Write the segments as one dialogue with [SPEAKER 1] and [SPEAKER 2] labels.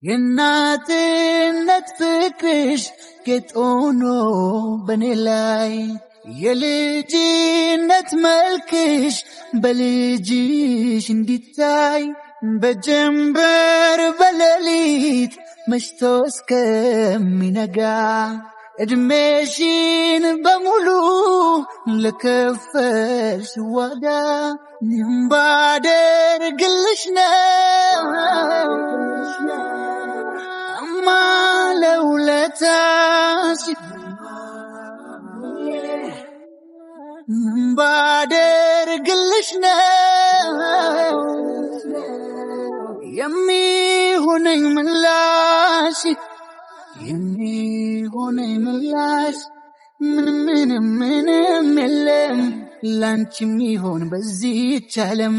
[SPEAKER 1] የእናትነት ፍቅርሽ ጌጦኖ በኔ ላይ የልጅነት መልክሽ በልጅሽ እንዲታይ በጀንበር በሌሊት መሽቶ እስከሚነጋ እድሜሽን በሙሉ ለከፈልሽ ዋጋ ባደርግልሽ ነው ለውለታሽ ባደርግልሽ ነው የሚሆነኝ ምላሽ የሚሆነኝ ምላሽ ምንም የለም ላንቺ የሚሆን በዚህች ዓለም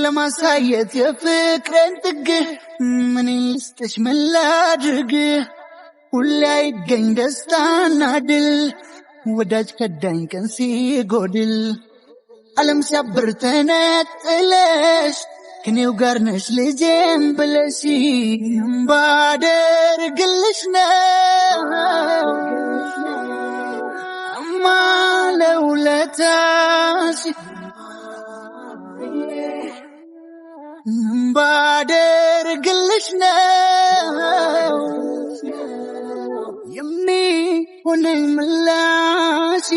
[SPEAKER 1] ለማሳየት የፍቅሬን ጥግ ምን ልስጥሽ ምን ላድርግ ሁሌ አይገኝ ደስታና ድል ወዳጅ ከዳኝ ቀን ሲጎድል ዓለም ሲያብር ተነጥለሽ ከኔው ጋር ነሽ ልጄም ብለሽ ባደርግልሽ ነው ለውለታሽ ባደርግልሽ ነው የሚሆነኝ ምላሽ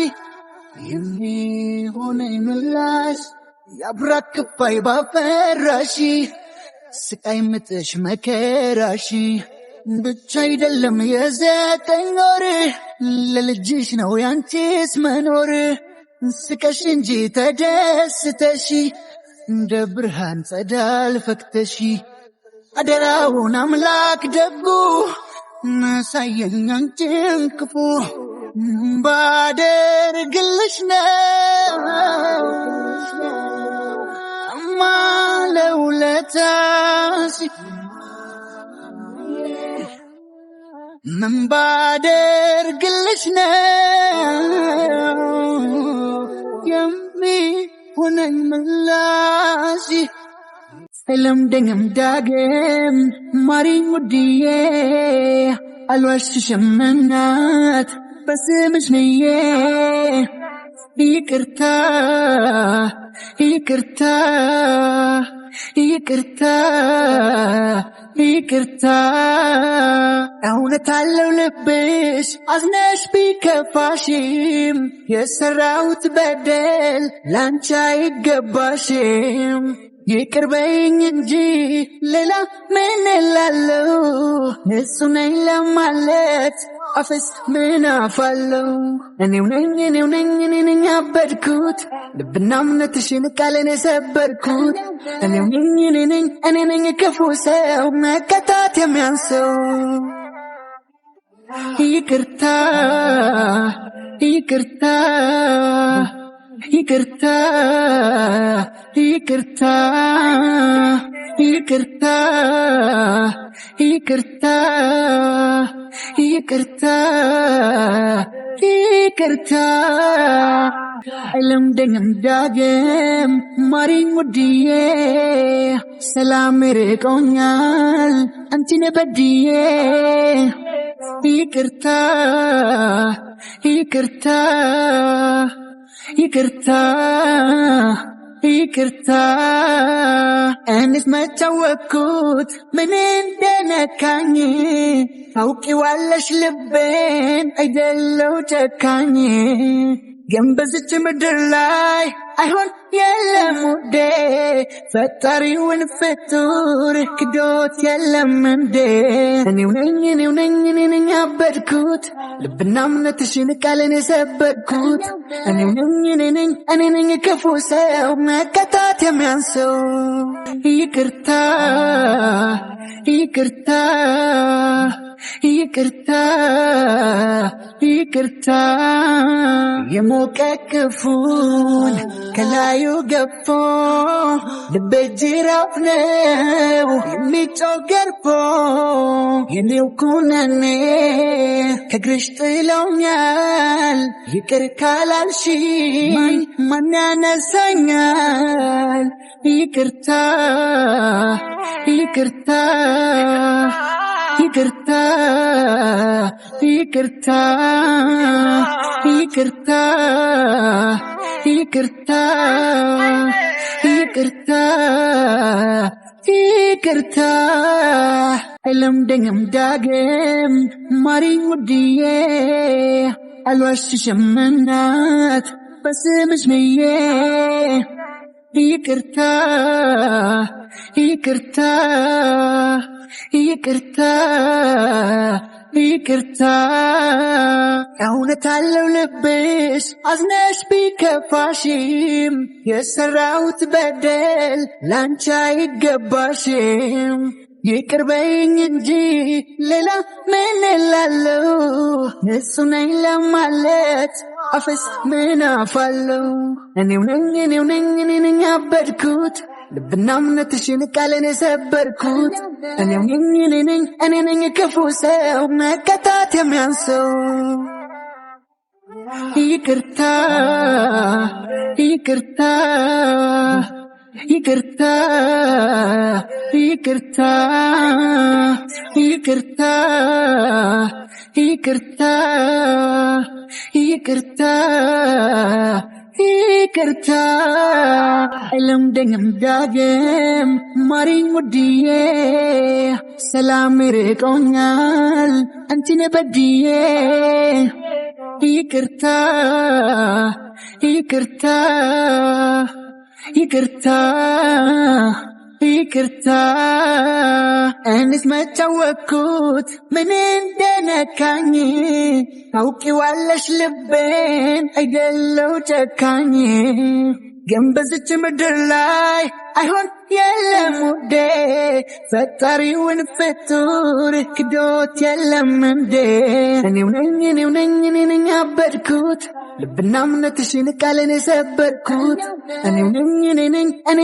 [SPEAKER 1] የሚሆነኝ ምላሽ ያብራክ ክፋይ ባፈራሽ ስቃይ ምጥሽ መከራሽ ብቻ አይደለም የዘጠኝ ወር ለልጅሽ ነው ያንቺስ መኖር ስቀሽ እንጂ ተደስተሽ እንደ ብርሃን ጸዳል ፈክተሽ አደራውን አምላክ ደጉ ናሳየኝ አንቺን ክፉ ባደርግልሽ ነው ለውለታሽ ምን ባደርግልሽ ነው የሚሆነኝ ምላሽ አይለምደኝም ዳግም ማሪኝ ውድዬ አልዋሽሽም እናት በስምሽ ነዬ ይቅርታ ይቅርታ ይቅርታ ይቅርታ እውነት አለው ልብሽ አዝነሽ ቢከፋሽም የሰራሁት በደል ላንቺ አይገባሽም ይቅር በይኝ እንጂ ሌላ ምን እላለሁ ንጹህ ነኝ ለማለት አፍስ ምን አፋለው እኔው ነኝ ያበድኩት ልብና እምነትሽን ቃሌን የሰበርኩት እኔው ነኝ ክፉ ሰው መቀጣት የሚያንሰው ይቅርታ ይቅርታ ይቅርታ ይቅርታ ይቅርታ ይቅርታ ይቅርታ ይቅርታ አይለምደኝም ዳግም ማሪኝ ውድዬ ሰላም ርቆኛል አንቺን በድዬ ይቅርታ ይቅርታ ይቅርታ ይቅርታ እኔስ መቻወቅኩት ምን እንደነካኝ ታውቂዋለሽ ልቤን አይደለው ጨካኝ ግን በዚች ምድር ላይ አይሆን የለም ውዴ ፈጣሪውን ፍጡር ክዶት የለም እንዴ እኔው ነኝ ያበድኩት ልብና እምነትሽን ቃሌን የሰበርኩት እኔው ነኝ ክፉ ሰው መቀጣት የሚያንሰው ይቅርታ ይቅርታ ይቅርታ ይቅርታ የሞቀ ክፉን ከላዩ ገፎ ልቤ ጅራፍ ነው የሚጮህ ገርፎ የኔው ኩነኔ ከእግርሽ ጥለውኛል ይቅር ካላልሽ ማን ያነሳኛል ይቅርታ ይቅርታ ይቅርታ ይቅርታ ይቅርታ ይቅርታ ይቅርታ ይቅርታ አይለምደኝም ዳግም ማሪኝ ውድዬ አልዋሽሽም እናት በስምሽ ምዬ ይቅርታ ይቅርታ ይቅርታ ይቅርታ እውነት አለው ልብሽ አዝነሽ ቢከፋሽም የሰራሁት በደል ላንቺ አይገባሽም ይቅር በይኝ እንጂ ሌላ ምን እላለሁ ንጹህ ነኝ ለማለት አፍስ ምን አፋለሁ እኔው ነኝ ያበድኩት ልብና እምነትሽን ቃልን የሰበርኩት እኔ ነኝ ክፉ ሰው መቀጣት የሚያንሰው ይቅርታ ይቅርታ ይቅርታ ይቅርታ ይቅርታ ይቅርታ ይቅርታ ይቅርታ አይለምደኝም ዳግም ማሪኝ ውድዬ ሰላም ርቆኛል አንቺን በድዬ ይቅርታ ይቅርታ ይቅርታ ይቅርታ እኔስ መጫወኩት ምን እንደነካኝ ታውቂዋለሽ ልቤን አይደለው ጨካኝ ግን በዚች ምድር ላይ አይሆን የለም ውዴ ፈጣሪውን ፍጡር ክዶት የለም እንዴ እኔው ነኝ ያበድኩት ልብና እምነትሽን ቃልን የሰበርኩት እኔ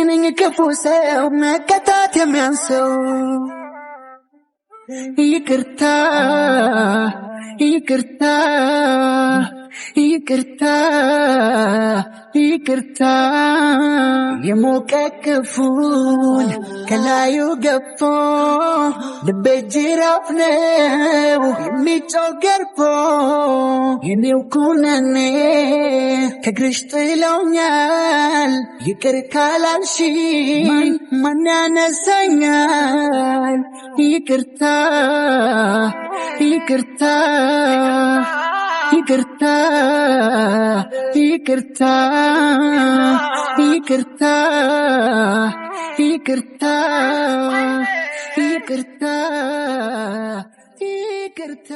[SPEAKER 1] ነኝ ክፉ ሰው መቀጣት የሚያንሰው ይቅርታ ይቅርታ ይቅርታ ይቅርታ የሞቀ ክፉን ከላዩ ገፎ ልቤ ጅራፍ ነው የሚጮህ ገርፎ የኔው ኩነኔ ከእግርሽ ጥሎኛል ይቅር ካላልሽ ማን ያነሳኛል ይቅርታ ይቅርታ ይቅርታ ይቅርታ ይቅርታ ይቅርታ ይቅርታ ይቅርታ